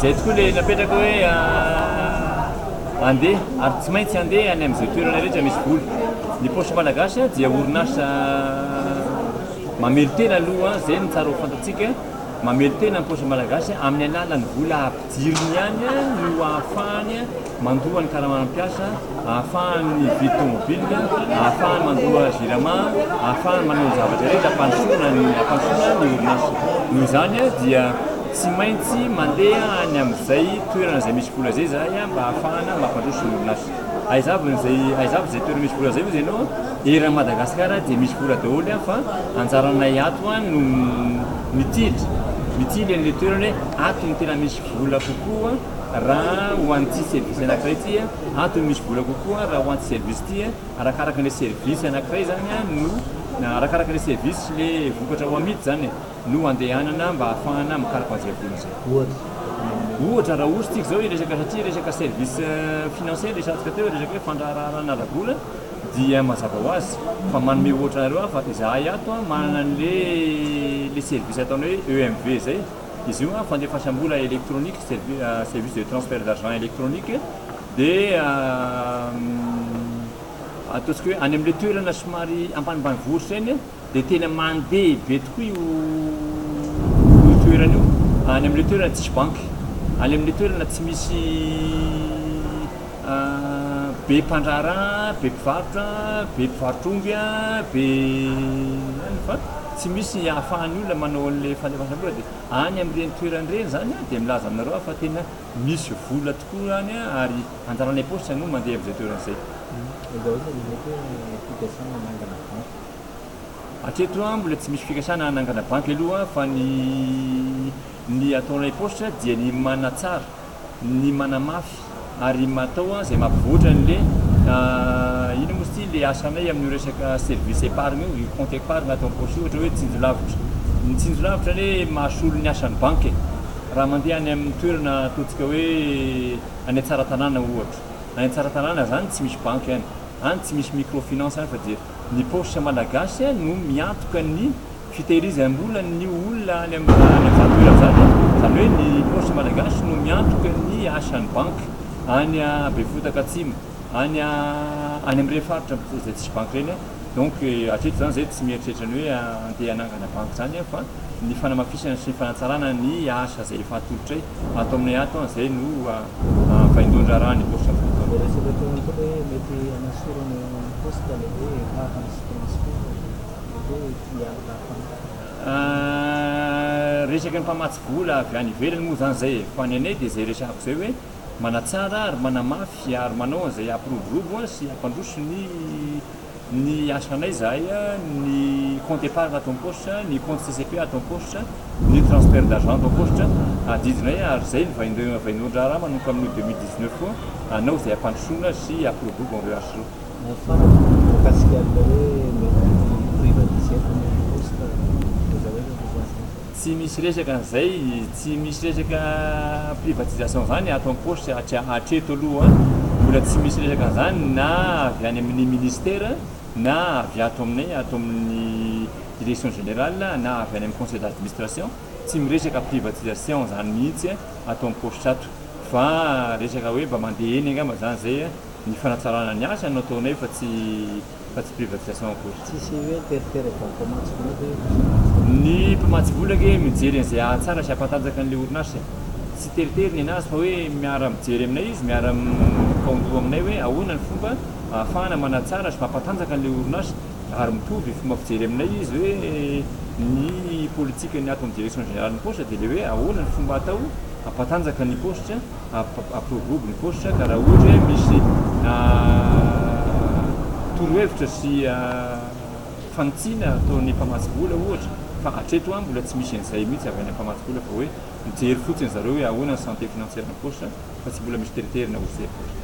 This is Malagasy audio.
zay tokoa le napetraka hoe andeha ary tsy maintsy andeha any amin'izay toerana rehetra misy vola. Ny poche malagasy dia orinasa mamelo tena aloha zay ny tsara ho fantatsika mamelo tena ny poche malagasy amin'ny alalan'ny vola ampidiriny ihany no ahafahany mandoa ny karamanam-piasa, ahafahany vidy tomobile, ahafahany mandoa girama, ahafahany manao zavatra rehetra ampandrosoana ny orinasa. Noho izany dia tsy maintsy mandeha any amin'izay toerana izay misy vola zay zahay mba ahafahana mampandroso ny orinasa. Aizavy zay toerana misy vola zay moa zay ianao eran'i Madagasikara dia misy vola daholo fa anjaranay ato no mitily an'ilay toerana hoe ato ny tena misy vola kokoa raha ho an'ity service anankiray ity ato no misy vola kokoa raha ho an'ity service ity arakaraka ilay service anankiray zany no arakaraka ilay service le vokatra ho amidy zany no andehanana mba ahafahana mikaroka an'izay vola zay. Ohatra raha ohatra tsika zao resaka satria resaka service financier resantsika teo resaka hoe fandraharahana ara-bola dia mazava ho azy fa manome ohatra nareo fa izahay ato manana le service ataonao hoe EMV zay izy io fandefasam-bola électronique service de transfert d'argent électronique dia ataontsika hoe any amin'ilay toerana somary ambanimbanivohitra eny dia tena mandeha be tokoa io toerana io any amin'ilay toerana tsisy banky, any amin'ilay toerana tsy misy be mpandraharaha, be mpivarotra, be mpivarotrongy be fa tsy misy ahafahany olona manao an'ilay fandefasam-bola dia any amin'ireny toeran'ireny zany dia milaza aminareo fa tena misy vola tokoa any ary anjaranay poche no mandeha amin'izay toeran'izay. Hatreto mbola tsy misy fikasana hanangana banky aloha fa ny ataonay poche dia ny manatsara, ny manamafy ary matao zay mampivoatra n'le ino moa sy le asanay amin'ny resaka service épargne io compte épargne atao poche ohatra hoe tsinjolavitra. Ny tsinjolavitra hoe mahasolo ny asan'ny banky raha mandeha any amin'ny toerana ataontsika hoe any Tsaratanàna ohatra. Any Tsaratanàna zany tsy misy banky any tsy misy microfinance any fa dia ny poche malagasy no miantoka ny fitehirizam-bola ny olona any amin'ny toerana zany hoe ny poche malagasy no miantoka ny asan'ny banky any Befotaka Atsimo, any amin'ireny faritra zay tsisy banky reny donc hatreto zany zay tsy mieritreritra ny hoe andeha hanangana banky zany fa ny fanamafisana sy ny fanatsarana ny asa zay efa atolotray atao aminay ato zay no faindondra raha ny poche resaka ny mpamatsy vola avy any ivelany moa zany zay fa ny anay dia zay resako zay hoe manatsara ary manamafy ary manao an'izay ampiroborobo sy ampandroso ny asanay zahay ny compte épargne atao poche, ny compte CCP atao poche, ny transfert d'argent atao poche adidinay ary zay ny vaindondra raha manomboka amin'ny 2019 koa anao zay ampandrosona sy ampiroborobo an'ireo asa tsy misy resaka an'izay, tsy misy resaka privatisation zany atao poche hatreto aloha mbola tsy misy resaka an'izany na avy any amin'ny ministère na avy ato aminay ato amin'ny direction générale na avy any amin'ny conseil d'administration tsy miresaka privatisation zany mihitsy atao poche ato fa resaka hoe mba mandeha eny angamba zany zay ny fanatsarana ny asa no ataonay fa tsy privatisation akory. Ny mpamatsy vola ke mijery an'izay ahatsara sy ampatanjaka an'ilay orinasa tsy teriteriny anazy fa hoe miara mijery aminay izy miara mikaondo aminay hoe ahoana ny fomba ahafahana manatsara sy mampatanjaka an'ilay orinasa ary mitovy fomba fijery aminay izy hoe ny politika ny ato amin'ny direction générale ny poche dia le hoe ahoana ny fomba atao ampatanjaka ny poche apiroborobo ny poche ka raha ohatra hoe misy torohevitra sy fanontina ataon'ny mpamatsy vola ohatra fa hatreto mbola tsy misy an'izay mihitsy avy any mpamatsy vola fa hoe mijery fotsiny zareo hoe ahoana ny santé financière ny poche fa tsy mbola misy teriterina ho zay poche.